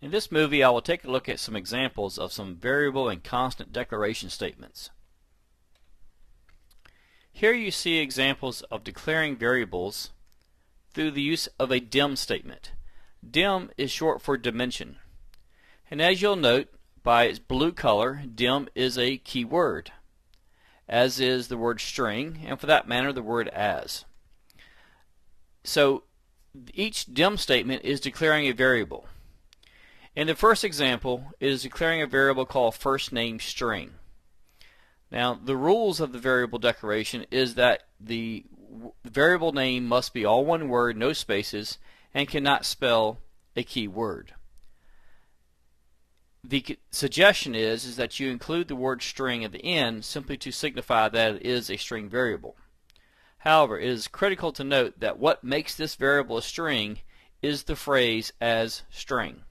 In this movie, I will take a look at some examples of some variable and constant declaration statements. Here you see examples of declaring variables through the use of a dim statement. Dim is short for dimension. And as you'll note, by its blue color, dim is a key word, as is the word string, and for that matter, the word as. So each dim statement is declaring a variable. In the first example, it is declaring a variable called firstNameString. Now, the rules of the variable declaration is that the variable name must be all one word, no spaces, and cannot spell a key word. The suggestion is that you include the word string at the end simply to signify that it is a string variable. However, it is critical to note that what makes this variable a string is the phrase as string.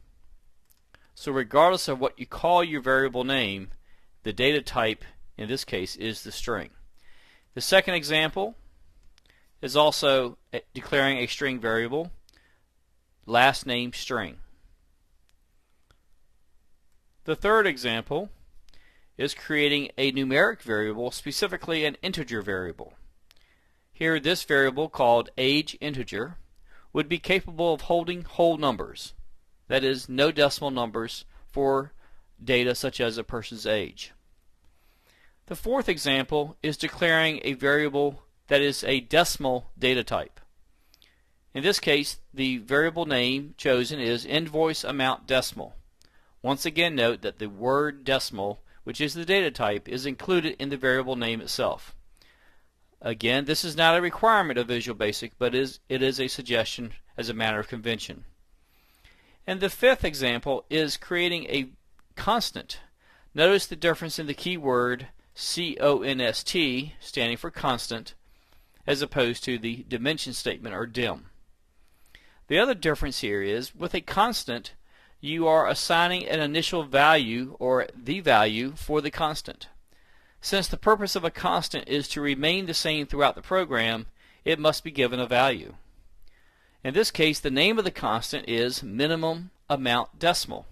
So regardless of what you call your variable name, the data type in this case is the string. The second example is also declaring a string variable, last name string. The third example is creating a numeric variable, specifically an integer variable. Here this variable, called age integer, would be capable of holding whole numbers, that is, no decimal numbers for data such as a person's age. The fourth example is declaring a variable that is a decimal data type. In this case, the variable name chosen is invoice amount decimal. Once again, note that the word decimal, which is the data type, is included in the variable name itself. Again, this is not a requirement of Visual Basic, but it is a suggestion as a matter of convention. And the fifth example is creating a constant. Notice the difference in the keyword const, standing for constant, as opposed to the dimension statement, or dim. The other difference here is, with a constant, you are assigning an initial value, or the value, for the constant. Since the purpose of a constant is to remain the same throughout the program, it must be given a value. In this case, the name of the constant is minimum amount decimal.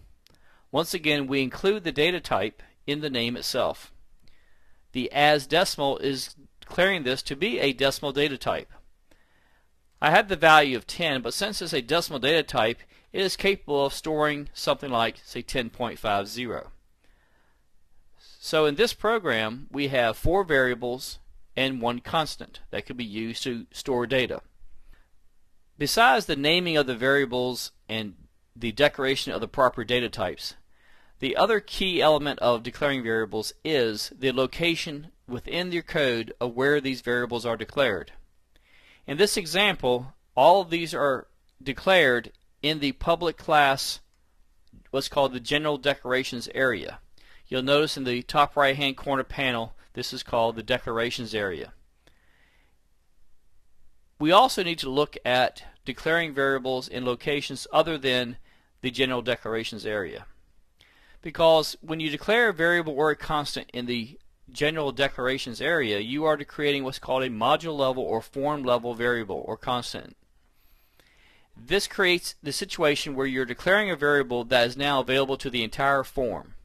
Once again, we include the data type in the name itself. The as decimal is declaring this to be a decimal data type. I have the value of 10, but since it's a decimal data type, it is capable of storing something like, say, 10.50. So in this program, we have 4 variables and 1 constant that could be used to store data. Besides the naming of the variables and the declaration of the proper data types, the other key element of declaring variables is the location within your code of where these variables are declared. In this example, all of these are declared in the public class, what's called the general declarations area. You'll notice in the top right hand corner panel, this is called the declarations area. We also need to look at declaring variables in locations other than the general declarations area. Because when you declare a variable or a constant in the general declarations area, you are creating what's called a module level or form level variable or constant. This creates the situation where you're declaring a variable that is now available to the entire form.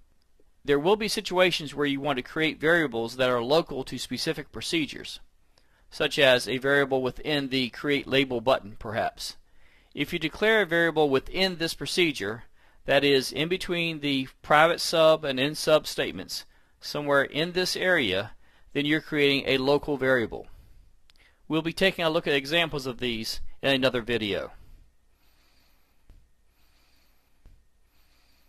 There will be situations where you want to create variables that are local to specific procedures, such as a variable within the create label button, perhaps. If you declare a variable within this procedure, that is in between the private sub and end sub statements, somewhere in this area, then you're creating a local variable. We'll be taking a look at examples of these in another video.